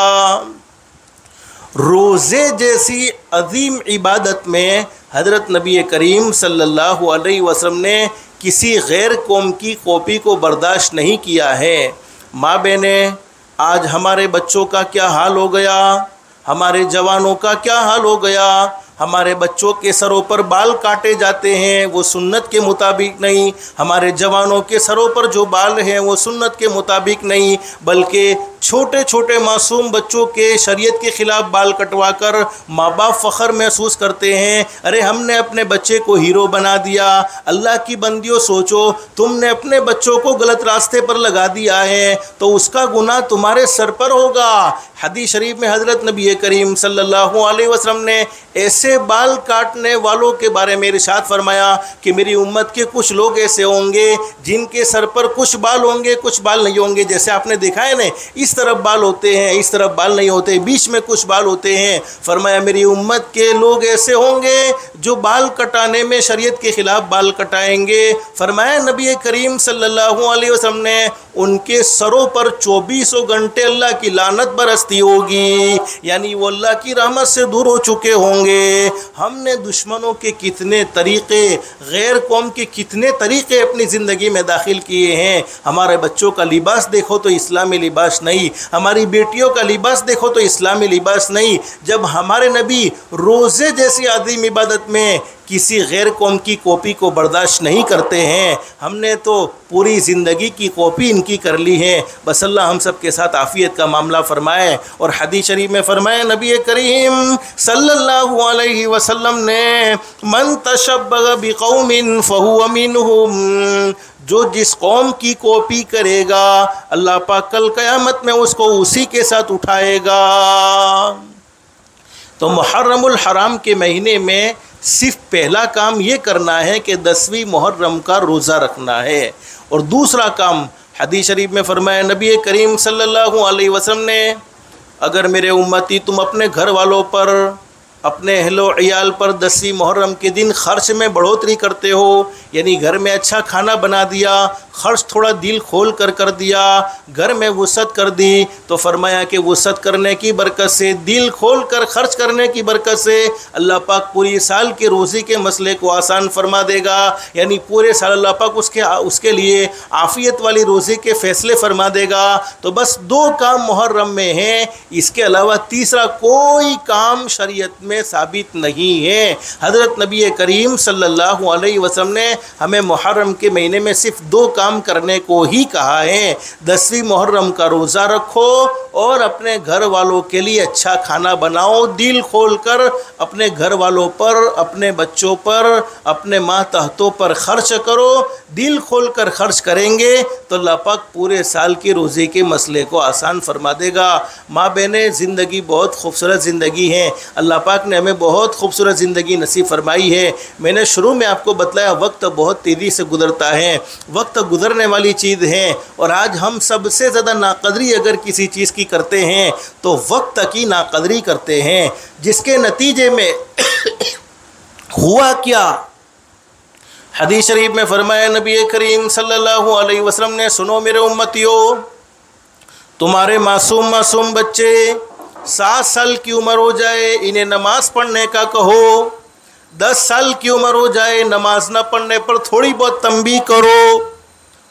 रोज़े जैसी अजीम इबादत में हज़रत नबी करीम सल्लल्लाहु अलैहि वसल्लम ने किसी गैर कौम की कॉपी को बर्दाश्त नहीं किया है। माँ बहनें, आज हमारे बच्चों का क्या हाल हो गया, हमारे जवानों का क्या हाल हो गया। हमारे बच्चों के सरों पर बाल काटे जाते हैं, वो सुन्नत के मुताबिक नहीं। हमारे जवानों के सरों पर जो बाल हैं वो सुन्नत के मुताबिक नहीं, बल्कि छोटे छोटे मासूम बच्चों के शरीयत के ख़िलाफ़ बाल कटवा कर माँ बाप फ़ख्र महसूस करते हैं, अरे हमने अपने बच्चे को हीरो बना दिया। अल्लाह की बंदियों, सोचो, तुमने अपने बच्चों को गलत रास्ते पर लगा दिया है तो उसका गुनाह तुम्हारे सर पर होगा। हदीस शरीफ में हज़रत नबी करीम सल्लल्लाहु अलैहि वसल्लम ने ऐसे बाल काटने वालों के बारे में इरशाद फरमाया कि मेरी उम्मत के कुछ लोग ऐसे होंगे जिनके सर पर कुछ बाल होंगे, कुछ बाल नहीं होंगे। जैसे आपने देखा है ना, इस तरफ बाल होते हैं, इस तरफ बाल नहीं होते, बीच में कुछ बाल होते हैं। फरमाया मेरी उम्मत के लोग ऐसे होंगे जो बाल कटाने में शरीयत के ख़िलाफ़ बाल कटाएंगे। फरमाया नबी करीम सल्लल्लाहु अलैहि वसल्लम ने, उनके सरों पर 24 घंटे अल्लाह की लानत बरसती होगी, यानी वो अल्लाह की रहमत से दूर हो चुके होंगे। हमने दुश्मनों के कितने तरीक़े, गैर कौम के कितने तरीक़े अपनी ज़िंदगी में दाखिल किए हैं। हमारे बच्चों का लिबास देखो तो इस्लामी लिबास नहीं, हमारी बेटियों का लिबास देखो तो इस्लामी लिबास नहीं। जब हमारे नबी रोज़े जैसी आज़ीम इबादत में किसी गैर कौम की कॉपी को बर्दाश्त नहीं करते हैं, हमने तो पूरी ज़िंदगी की कॉपी इनकी कर ली है। बस अल्लाह हम सब के साथ आफ़ियत का मामला फ़रमाए। और हदीस शरीफ में फ़रमाए नबी करीम सल्लल्लाहु अलैहि वसल्लम ने, मन तशब्बह बिक़ौमिन फहुव मिनहुम, जो जिस कौम की कॉपी करेगा अल्लाह पाक कल क़यामत में उसको उसी के साथ उठाएगा। तो मुहर्रमुल हराम के महीने में सिर्फ पहला काम ये करना है कि 10वीं मुहर्रम का रोज़ा रखना है। और दूसरा काम हदीस शरीफ में फरमाया नबी करीम सल्लल्लाहु अलैहि वसल्लम ने, अगर मेरे उम्मती तुम अपने घर वालों पर, अपने अहलो इयाल पर 10वीं मुहर्रम के दिन ख़र्च में बढ़ोतरी करते हो, यानी घर में अच्छा खाना बना दिया, ख़र्च थोड़ा दिल खोल कर दिया, घर में वुसअत कर दी, तो फरमाया कि वुसअत करने की बरकत से, दिल खोल कर खर्च करने की बरकत से अल्लाह पाक पूरी साल के रोज़ी के मसले को आसान फरमा देगा। यानी पूरे साल अल्लाह पाक उसके लिए आफ़ियत वाली रोज़ी के फ़ैसले फरमा देगा। तो बस 2 काम मुहर्रम में हैं, इसके अलावा तीसरा कोई काम शरीयत में साबित नहीं है। हज़रत नबी करीम सल्लल्लाहु अलैहि वसल्लम ने हैं, हमें मुहर्रम के महीने में सिर्फ 2 काम करने को ही कहा है। 10वीं मुहर्रम का रोज़ा रखो और अपने घर वालों के लिए अच्छा खाना बनाओ, दिल खोल कर अपने घर वालों पर, अपने बच्चों पर, अपने मातहतों पर खर्च करो। दिल खोल कर खर्च करेंगे तो अल्लाह पाक पूरे साल की रोज़े के मसले को आसान फरमा देगा। माँ बहनें, ज़िंदगी बहुत खूबसूरत ज़िंदगी है। अल्लाह पाक ने हमें बहुत खूबसूरत ज़िंदगी नसीब फरमाई है। मैंने शुरू में आपको बताया वक्त बहुत तेज़ी से गुजरता है, वक्त गुजरने वाली चीज़ है। और आज हम सबसे ज़्यादा नाकदरी अगर किसी चीज़ की करते हैं तो वक्त की नाकदरी करते हैं, जिसके नतीजे में हुआ क्या, हदीस शरीफ में फरमाया नबी करीम सल्लल्लाहु अलैहि वसल्लम ने, सुनो मेरे उम्मतियों, तुम्हारे मासूम मासूम बच्चे 7 साल की उम्र हो जाए इन्हें नमाज़ पढ़ने का कहो, 10 साल की उम्र हो जाए नमाज न पढ़ने पर थोड़ी बहुत तंबीह करो,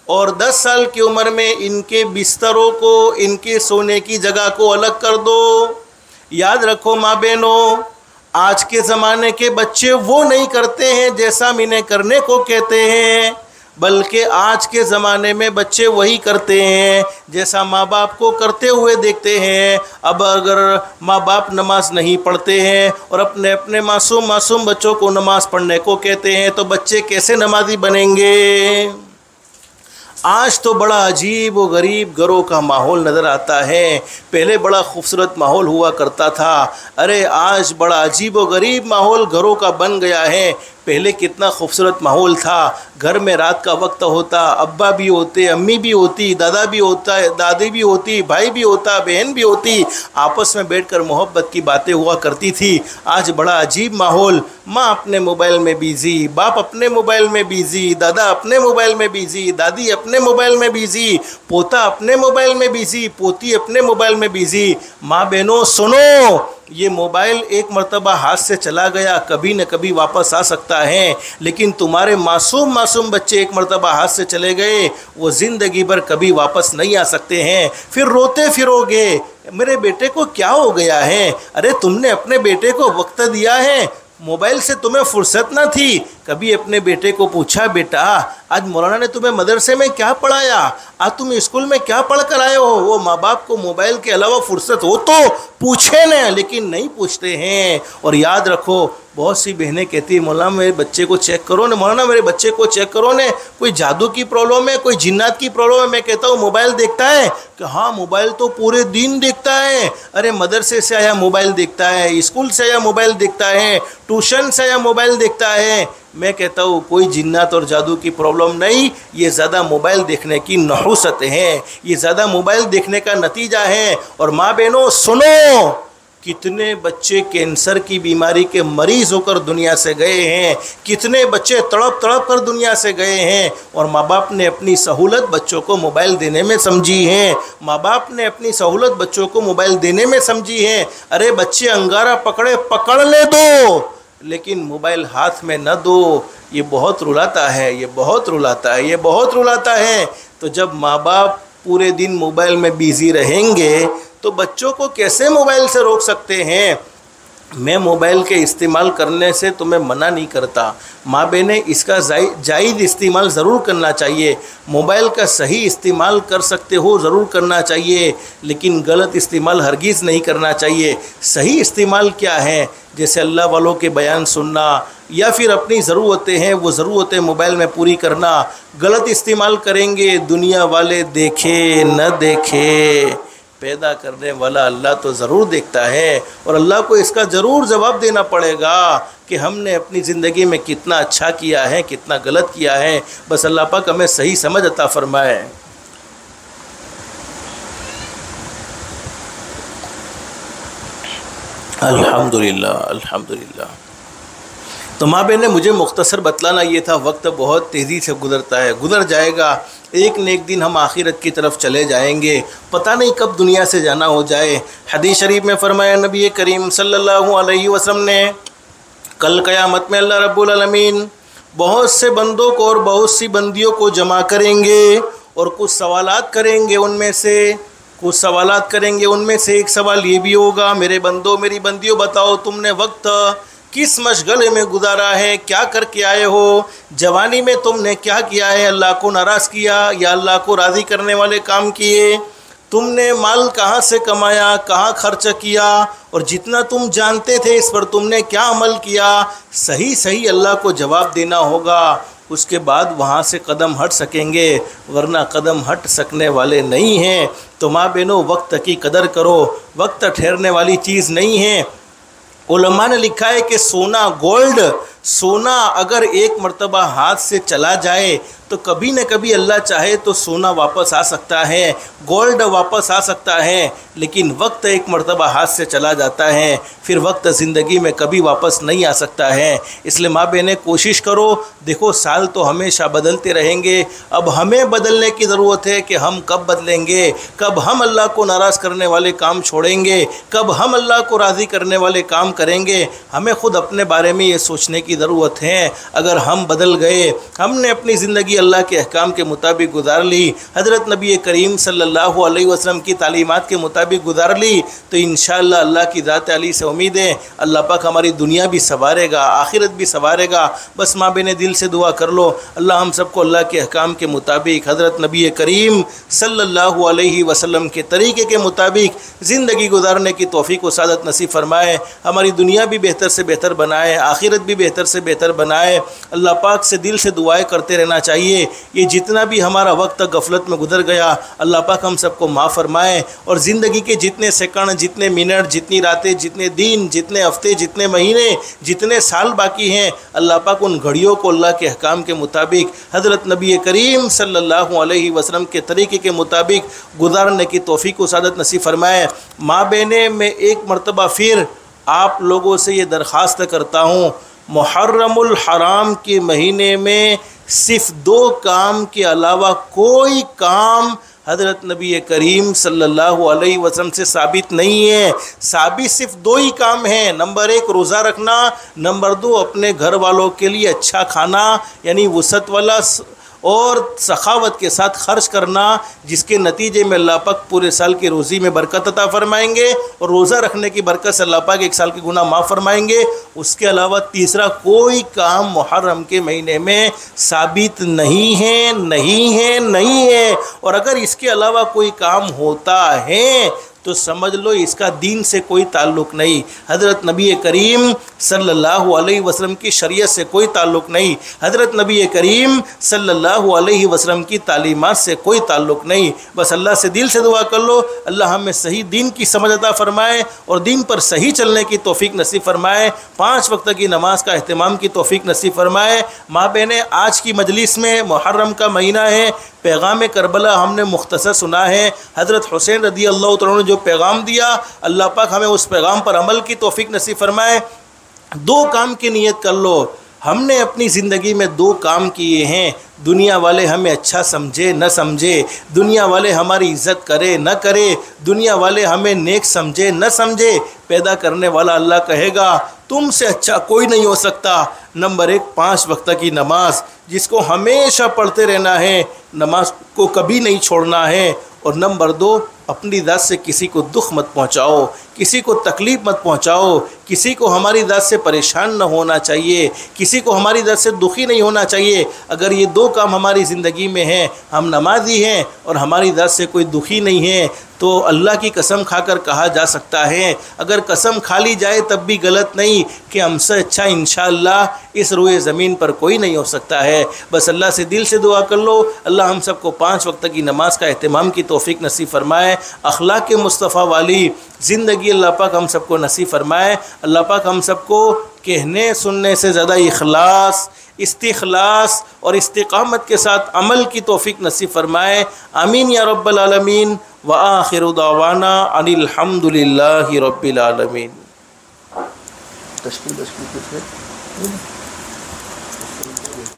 और 10 साल की उम्र में इनके बिस्तरों को, इनके सोने की जगह को अलग कर दो। याद रखो माँ बहनों, आज के ज़माने के बच्चे वो नहीं करते हैं जैसा हम इन्हें करने को कहते हैं, बल्कि आज के ज़माने में बच्चे वही करते हैं जैसा माँ बाप को करते हुए देखते हैं। अब अगर माँ बाप नमाज नहीं पढ़ते हैं और अपने अपने मासूम मासूम बच्चों को नमाज़ पढ़ने को कहते हैं तो बच्चे कैसे नमाजी बनेंगे। आज तो बड़ा अजीब व गरीब घरों का माहौल नज़र आता है। पहले बड़ा खूबसूरत माहौल हुआ करता था, अरे आज बड़ा अजीब व गरीब माहौल घरों का बन गया है। पहले कितना खूबसूरत माहौल था, घर में रात का वक्त होता, अब्बा भी होते, अम्मी भी होती, दादा भी होता, दादी भी होती, भाई भी होता, बहन भी होती, आपस में बैठकर मोहब्बत की बातें हुआ करती थी। आज बड़ा अजीब माहौल, माँ अपने मोबाइल में बिज़ी, बाप अपने मोबाइल में बिज़ी, दादा अपने मोबाइल में बिज़ी, दादी अपने मोबाइल में बिज़ी, पोता अपने मोबाइल में बिज़ी, पोती अपने मोबाइल में बिज़ी। माँ बहनों सुनो, ये मोबाइल एक मर्तबा हाथ से चला गया, कभी न कभी वापस आ सकता है, लेकिन तुम्हारे मासूम मासूम बच्चे एक मर्तबा हाथ से चले गए, वो ज़िंदगी भर कभी वापस नहीं आ सकते हैं। फिर रोते फिरोगे, मेरे बेटे को क्या हो गया है। अरे तुमने अपने बेटे को वक्त दिया है, मोबाइल से तुम्हें फुर्सत ना थी। कभी अपने बेटे को पूछा, बेटा आज मौलाना ने तुम्हें मदरसे में क्या पढ़ाया, आज तुम स्कूल में क्या पढ़ कर आए हो। वो माँ बाप को मोबाइल के अलावा फुर्सत हो तो पूछे न, लेकिन नहीं पूछते हैं। और याद रखो, बहुत सी बहनें कहती है मौलाना मेरे बच्चे को चेक करो ने, मौलाना मेरे बच्चे को चेक करो ने, कोई जादू की प्रॉब्लम है, कोई जिन्नात की प्रॉब्लम है। मैं कहता हूँ मोबाइल देखता है कि हाँ मोबाइल तो पूरे दिन देखता है। अरे मदरसे से आया मोबाइल देखता है, स्कूल से आया मोबाइल देखता है, ट्यूशन से आया मोबाइल देखता है। मैं कहता हूँ कोई जिन्नात और जादू की प्रॉब्लम नहीं, ये ज़्यादा मोबाइल देखने की नहुसत है, ये ज़्यादा मोबाइल देखने का नतीजा है। और माँ बहनों सुनो, कितने बच्चे कैंसर की बीमारी के मरीज़ होकर दुनिया से गए हैं, कितने बच्चे तड़प तड़प कर दुनिया से गए हैं। और माँ बाप ने अपनी सहूलत बच्चों को मोबाइल देने में समझी है, माँ बाप ने अपनी सहूलत बच्चों को मोबाइल देने में समझी है। अरे बच्चे अंगारा पकड़े पकड़ ले दो, लेकिन मोबाइल हाथ में न दो। ये बहुत रुलाता है, ये बहुत रुलाता है, ये बहुत रुलाता है। तो जब माँ बाप पूरे दिन मोबाइल में बिज़ी रहेंगे तो बच्चों को कैसे मोबाइल से रोक सकते हैं। मैं मोबाइल के इस्तेमाल करने से तुम्हें मना नहीं करता, माँ बहनें इसका जायज़ इस्तेमाल ज़रूर करना चाहिए। मोबाइल का सही इस्तेमाल कर सकते हो ज़रूर करना चाहिए, लेकिन गलत इस्तेमाल हरगिज़ नहीं करना चाहिए। सही इस्तेमाल क्या है, जैसे अल्लाह वालों के बयान सुनना, या फिर अपनी ज़रूरतें हैं वो ज़रूरतें मोबाइल में पूरी करना। गलत इस्तेमाल करेंगे, दुनिया वाले देखे न देखे, पैदा करने वाला अल्लाह तो ज़रूर देखता है, और अल्लाह को इसका ज़रूर जवाब देना पड़ेगा कि हमने अपनी ज़िंदगी में कितना अच्छा किया है, कितना गलत किया है। बस अल्लाह पाक हमें सही समझ अता फरमाए। अल्हम्दुलिल्लाह अल्हम्दुलिल्लाह। तो माँ बहन ने मुझे मुख्तसर बतलाना ये था, वक्त बहुत तेज़ी से गुज़रता है, गुज़र जाएगा, एक न एक दिन हम आखिरत की तरफ चले जाएंगे, पता नहीं कब दुनिया से जाना हो जाए। हदीस शरीफ में फरमाया नबी करीम सल्लल्लाहु अलैहि वसल्लम ने, कल क़यामत में अल्लाह रब्बुल आलमीन बहुत से बंदों को और बहुत सी बंदियों को जमा करेंगे और कुछ सवालात करेंगे। उनमें से एक सवाल ये भी होगा, मेरे बंदों मेरी बंदियों बताओ तुमने वक्त किस मशगले में गुजारा है, क्या करके आए हो, जवानी में तुमने क्या किया है, अल्लाह को नाराज़ किया या अल्लाह को राज़ी करने वाले काम किए, तुमने माल कहाँ से कमाया, कहाँ खर्च किया, और जितना तुम जानते थे इस पर तुमने क्या अमल किया। सही सही अल्लाह को जवाब देना होगा, उसके बाद वहाँ से कदम हट सकेंगे, वरना कदम हट सकने वाले नहीं हैं। तो माँ बहनों, वक्त की कदर करो, वक्त ठहरने वाली चीज़ नहीं है। उलमा ने लिखा है कि सोना, गोल्ड, सोना अगर एक मर्तबा हाथ से चला जाए तो कभी न कभी अल्लाह चाहे तो सोना वापस आ सकता है, गोल्ड वापस आ सकता है, लेकिन वक्त एक मर्तबा हाथ से चला जाता है, फिर वक्त ज़िंदगी में कभी वापस नहीं आ सकता है। इसलिए माँ बहनें कोशिश करो, देखो साल तो हमेशा बदलते रहेंगे, अब हमें बदलने की ज़रूरत है कि हम कब बदलेंगे, कब हम अल्लाह को नाराज़ करने वाले काम छोड़ेंगे, कब हम अल्लाह को राज़ी करने वाले काम करेंगे। हमें ख़ुद अपने बारे में ये सोचने की ज़रूरत है। अगर हम बदल गए, हमने अपनी ज़िंदगी अल्लाह के अहकाम के मुताबिक गुजार ली, हज़रत नबी करीम सल्लल्लाहु अलैहि वसल्लम की तालीमात के मुताबिक गुजार ली, तो इंशाअल्लाह अल्लाह की ज़ात अली से उम्मीद है अल्लाह पाक हमारी दुनिया भी संवारेगा, आखिरत भी संवारेगा। बस माँ बहने दिल से दुआ कर लो, अल्लाह हम सबको अल्लाह के अहकाम के मुताबिक, हज़रत नबी करीम सल्लल्लाहु अलैहि वसल्लम के तरीक़े के मुताबिक ज़िंदगी गुजारने की तौफ़ीक़ व सादत नसीब फरमाए, हमारी दुनिया भी बेहतर से बेहतर बनाए, आखिरत भी बेहतर से बेहतर बनाए। अल्लाह पाक से दिल से दुआएं करते रहना चाहिए। ये जितना भी हमारा वक्त गफलत में गुजर गया, अल्लाह पाक हम सबको माफ़ फरमाए, और ज़िंदगी के जितने सेकंड, जितने मिनट, जितनी रातें, जितने दिन, जितने हफ्ते, जितने महीने, जितने साल बाकी हैं, अल्लाह पाक उन घड़ियों को अल्लाह के अहकाम के मुताबिक, हज़रत नबी करीम सल्लल्लाहु अलैहि वसल्लम के तरीक़े के मुताबिक गुजारने की तौफ़ीक़ व सादत नसीब फरमाए। माँ बहनें, मैं एक मरतबा फिर आप लोगों से ये दरख्वास्त करता हूँ, मुहर्रमुल हराम के महीने में सिर्फ 2 काम के अलावा कोई काम हज़रत नबी करीम सल्लल्लाहु अलैहि वसल्लम से साबित नहीं है। साबित सिर्फ 2 ही काम हैं, नंबर 1 रोज़ा रखना, नंबर 2 अपने घर वालों के लिए अच्छा खाना यानी वसत वाला और सखावत के साथ खर्च करना, जिसके नतीजे में अल्लाह पाक पूरे साल की रोज़ी में बरकत अता फरमाएंगे, और रोज़ा रखने की बरकत से अल्लाह पाक 1 साल के गुनाह माफ़ फरमाएंगे। उसके अलावा तीसरा कोई काम मुहर्रम के महीने में साबित नहीं है, नहीं है, नहीं है। और अगर इसके अलावा कोई काम होता है तो समझ लो इसका दीन से कोई ताल्लुक़ नहीं, हज़रत नबी करीम सल्लल्लाहु अलैहि वसल्लम की शरीयत से कोई ताल्लुक़ नहीं, हज़रत नबी करीम सल्लल्लाहु अलैहि वसल्लम की तालीमात से कोई ताल्लुक़ नहीं। बस अल्लाह से दिल से दुआ कर लो, अल्लाह हमें सही दीन की समझ अता फ़रमाए और दीन पर सही चलने की तौफ़ीक़ नसीब फ़रमाए, 5 वक्त की नमाज का अहतमाम की तौफ़ीक़ नसीब फ़रमाए। माँ बहनें, आज की मजलिस में मुहर्रम का महीना है, पैगाम करबला हमने मुख्तसर सुना है। हज़रत हुसैन रदी अल्लाह तआला ने जो पैगाम दिया, अल्लाह पाक हमें उस पैगाम पर अमल की तौफ़ीक़ नसीब फरमाए। 2 काम की नीयत कर लो। हमने अपनी ज़िंदगी में 2 काम किए हैं, दुनिया वाले हमें अच्छा समझे न समझे, दुनिया वाले हमारी इज़्ज़त करे न करे, दुनिया वाले हमें नेक समझे न समझे, पैदा करने वाला अल्लाह कहेगा तुमसे अच्छा कोई नहीं हो सकता। नंबर 1 5 वक्त की नमाज, जिसको हमेशा पढ़ते रहना है, नमाज को कभी नहीं छोड़ना है। और नंबर 2 अपनी ज़ात से किसी को दुख मत पहुँचाओ, किसी को तकलीफ़ मत पहुँचाओ, किसी को हमारी ज़ात से परेशान न होना चाहिए, किसी को हमारी ज़ात से दुखी नहीं होना चाहिए। अगर ये 2 काम हमारी ज़िंदगी में हैं, हम नमाजी हैं और हमारी ज़ात से कोई दुखी नहीं है, तो अल्लाह की कसम खाकर कहा जा सकता है, अगर कसम खा ली जाए तब भी गलत नहीं, कि हमसे अच्छा इंशाअल्लाह इस रुए ज़मीन पर कोई नहीं हो सकता है। बस अल्लाह से दिल से दुआ कर लो, अल्लाह हम सबको 5 वक्त की नमाज का एहतमाम की तौफ़ीक़ नसीब फरमाए, अखलाक के मुस्तफ़ा वाली ज़िंदगी अल्लाह पाक हम सबको नसीब फरमाए। अल्लाह पाक हम सबको कहने सुनने से ज़्यादा इखलास, इस्तिखलास और इस्तिकामत के साथ अमल की तौफ़ीक़ नसीब फरमाए। आमीन या रब्बल आलमीन। व आखिरु दावाना अनिल हम्दुलिल्लाहि रब्बिल आलमीन।